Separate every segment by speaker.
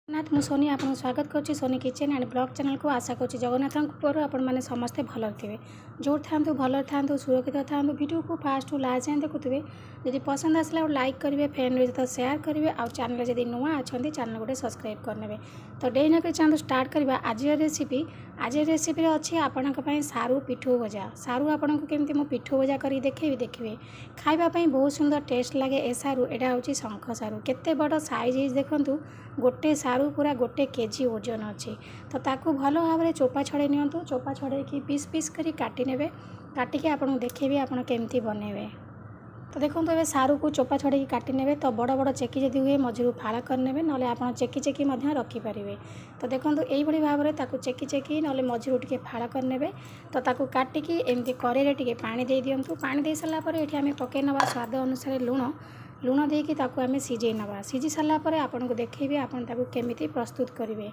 Speaker 1: नाथ मु सोनी आपको स्वागत करुच्ची Soni kitchen and blog channel को आशा करुच्ची जगन्नाथ कृपार आपण मैंने समस्ते भल थे जो था भल था सुरक्षित था वीडियो को फास्ट टू लास्ट जाए देखुए जब पसंद आसला लाइक करेंगे फ्रेंड सहित सेयार करेंगे आउ चैनल जब नुआ अच्छा चैनल गोटे सब्सक्राइब करने तो डे न चैनल स्टार्ट करवा आज रेसिपी अच्छी आपण सारू पिठू भजा सारू आपन को केमती मो पिठू भजा कर देखिए खावाई बहुत सुंदर टेस्ट लगे ए सारू यहाँ हूँ शंख सारू केते बड़ साइज देखूँ गोटे सारू पूरा गोटे केजी ओजन अच्छी तो ताकू भल भाव में चोपा छड़े नियंतु चोपा छड़े पीस पीस करी काटी नेबे काटिके आपन देखेबे आपन केमती बनेबे। तो देखो ये सारू को चोपा छड़े काटी नेबे तो बड़ बड़ चेकी जदि हुए मझिरू फाड़ करने ना आप चेकी चेकी रखिपारे। तो देखो यही भाव में ताकू चेकी चेकी ना मझिरू टे फाड़ करने तो ताकू काटिकी एमती कड़े टे पानी दे दिंतु पानी दे सारापर ये आम पकई नवा स्वाद अनुसार लुण देकी ताकू आम सीझे नवा सीझी सारापर आपन को देखेबी आपन ताकू केमिति प्रस्तुत करेंगे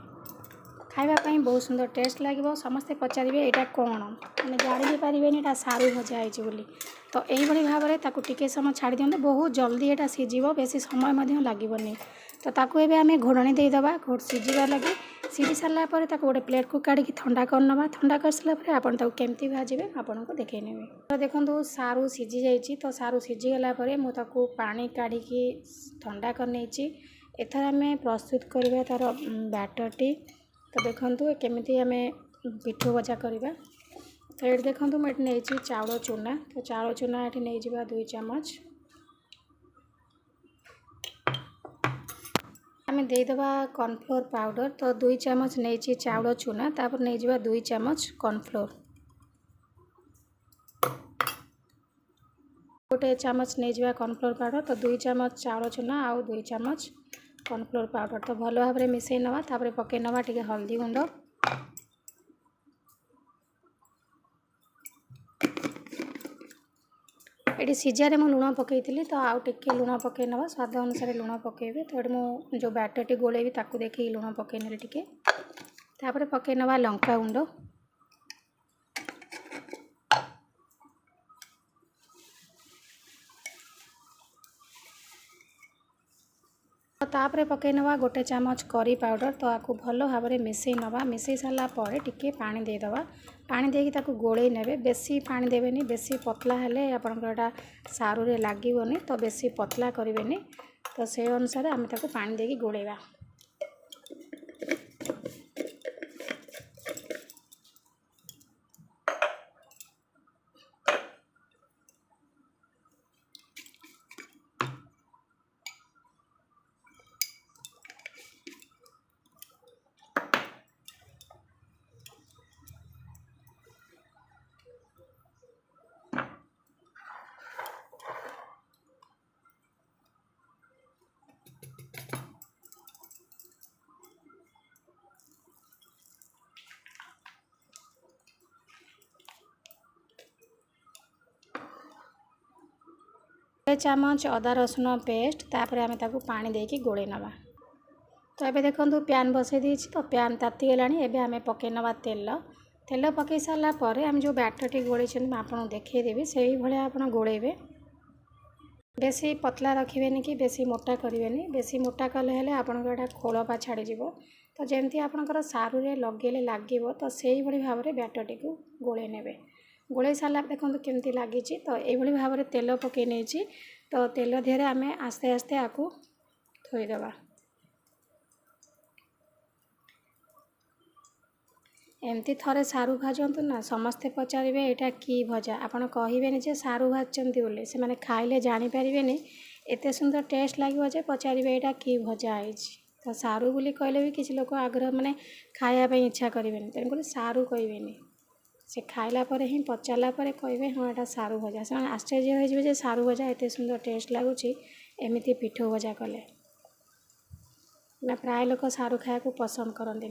Speaker 1: खावाई बहुत सुंदर टेस्ट लगे समस्ते पचारे यहाँ कौन मैंने जानी पारे यहाँ सारू भजा होली तो यही भाव में टिके समय छाड़ी दिखाँ बहुत जल्दी यहाँ सीझ बेसी समय लगभग तो ताकू एबे आम घोड़णी देदेबा सीझा लगे सीझी सारापर गोटे प्लेट को काढ़ी ठंडा करनवा ठंडा कर सारापर आपन केमती भाजबे आपन को देखे नेबे। तो देखो सारू सीझी जाइए तो सारू सीझीगला मुझे पानी काढ़ी ठंडा कर एथर आम प्रस्तुत करवा तार बैटरटी। तो देखो केमिति आम पिठू भजा करवा तो ये देखो मुझे चाउल चूना तो चाउल चूना ये नहीं 2 चम्मच आम देदेबा कॉर्नफ्लोर पाउडर तो 2 चम्मच नहीं चाउल चूना तापर नहीं 2 चम्मच कॉर्नफ्लोर गोटे चम्मच नहीं कॉर्नफ्लोर पाउडर तो 2 चम्मच चाउल चूना आउ 2 चम्मच कॉर्नफ्लोर पाउडर तो भल भाव में मिसई नवा तापर पकई नवा टिके हल्दी गुंड ये सीझारे मुझे लुण पकई तो आउ टिके लुण पकई नवा स्वाद अनुसार लुण पकेबे तो ये मुझे जो बैटरटी गोलेबी ताकू देखिए लुण पकई नेले टिके तापर पकई नवा लंका गुंड तापर पकई नवा गोटे चम्मच करी पाउडर तो आपको भल भाव में मिसई नवा मिसई सारापर टिके पानी देदेबा पानी देकी ताकू गोले नेबे बेसी पानी देवेनी बेसी पतला हेले आपनकर सारू रे लागीबनी तो बेसी पतला करेंगे तो से अनुसार आम ताकू पानी देकी गोलेबा। चम्मच अदा रसुण पेस्ट तापर आम ताकू पानी देकी गोले नवा। तो ये देखो प्यान बसई देछि तो प्यान ताती गलानी एबे आम पकई नवा तेल तेल पकई सारापर आम जो बैटरटी गोले आपको देखईदेवी से भाया आप गोलेबे बेसी पतला रखिबेनी कि बेसी मोटा करेंगे बेसी मोटा कले हेले आपनकर खोलपा छाड़ीज तो जमती आपनकर सारू रे लगेले लगे तो से भाव में बैटरटी को गोले नेबे गोले सारा देखो केमती लगी तो ये भाव में तेल पकई नहीं तो तेल देहरे आम आस्ते आस्ते आपको थोईदेवा एमती थरे सारू भाजतु ना समस्ते पचारे यहाँ कि भजा आपड़ कहे जे सारू भाजती बोले से मैंने खाइले जानीपारे एत सुंदर टेस्ट लगे पचारे यहाँ कि भजा है तो सारू बोली कहले भी किसी लोग आग्रह माने खायापी इच्छा करेंगे तेणुक सारू कहे से खाइला ही पचारा कहे हाँ यहाँ सारू भजा से आश्चर्य हो सारू भजा एत सुंदर टेस्ट लगुच एमती पिठो भजा कले ना प्राय लोक सारू खाया पसंद करते।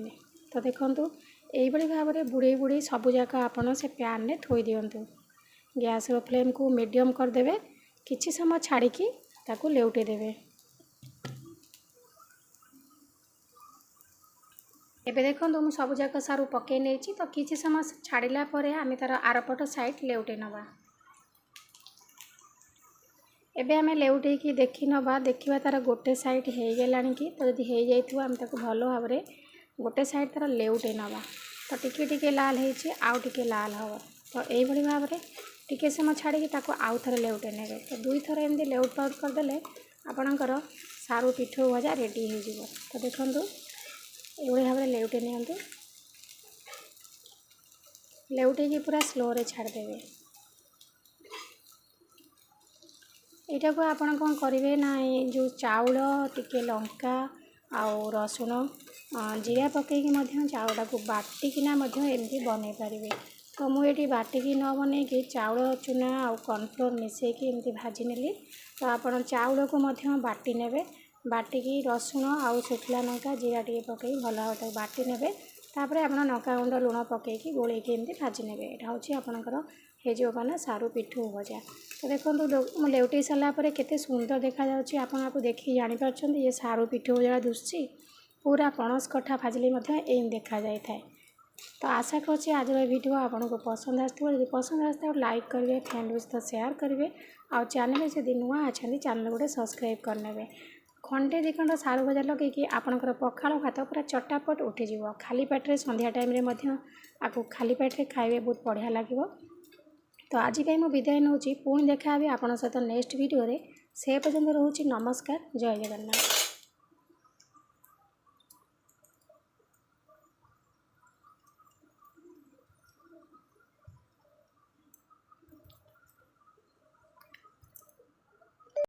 Speaker 1: तो देखूँ यही भाव में बुड़े बुड़े सबूक आपड़ से प्यान में थोई दिंतु गैस फ्लेम को मीडियम करदे किछि समय छाड़ी ताकू लेउटे देवे। एबे देखो मुझे सबूक सारू पकई नहीं तो किछि समय छाड़िला आम तार आरपट साइड लेउटे नवा। एबे आमे लेउटेकी देखि नबा देखिबा तार गोटे साइड हो गलानी कि तो जदि हो जाइथिबो आम ताको भलो भाबरे गोटे साइड तार लेउटे नबा तो टिके टिके लाल होइछि आउ टिके लाल हबो तो एई भली भाबरे टिके समय छाड़ी कि ताको आउ थरे लेउटे नेबे तो दुई थर एमदी लेउट पाउट कर देले आपणकर सारू पिठो भजा रेडी हो जिवो। तो देखंतु एभली भाबरे लेउटे नियंतु लेउटे की पूरा स्लो रे छाड़ देबे। एटा को आपण कोन करिवे ना जो चाउल टिके लंका आउ रसुण जीरा पकईकी मध्य चाउलटा को बाटिकिना मध्य एमती बनै पारिबे। तो मुझे बाटिकी न बन कि चाउल चूना आउ कॉर्नफ्लोर मिसेकी एमती भाजी नेली। तो आपण चाउल को मध्य बाटी नेबे बाटिकी रसुण आउ सुखला लंका जीरा टिके पकई भल भाव बाटी नेबे तापर आपण लंका गुंड लुण पकईकी गोलैकी एमती भाजी नेबे। एटा होची आपणकर हेजो माने सारू पिठू भजा। तो देखो लेउटी सारा पर केते सुंदर देखा जाउची आपण आपको देखि जानि पारछंती ये सारू पिठू भजा दुसची पूरा पणस कठा भाजले मध्य एम देखा जाय थाए। तो आशा करछि आज वीडियो आपको पसंद आसथिबो। यदि पसंद आसता लाइक करेंगे फ्रेंड सहित शेयर करेंगे और चैनल जदि नुआ अच्छा चैनल गोटे सब्सक्राइब करने। खंडे दी खंड सारू भजा लगे आपणकर पखाल भात पूरा चटापट उठिଯିव खाली पेट्रे संध्या टाइम आपको खाली पेट्रे खाइबे बहुत बढ़िया लगे। तो आज मु विदाय नौची पुणी देखा आपन सहित नेक्स्ट वीडियो रे से पर्यंत रोची नमस्कार जय जगन्नाथ।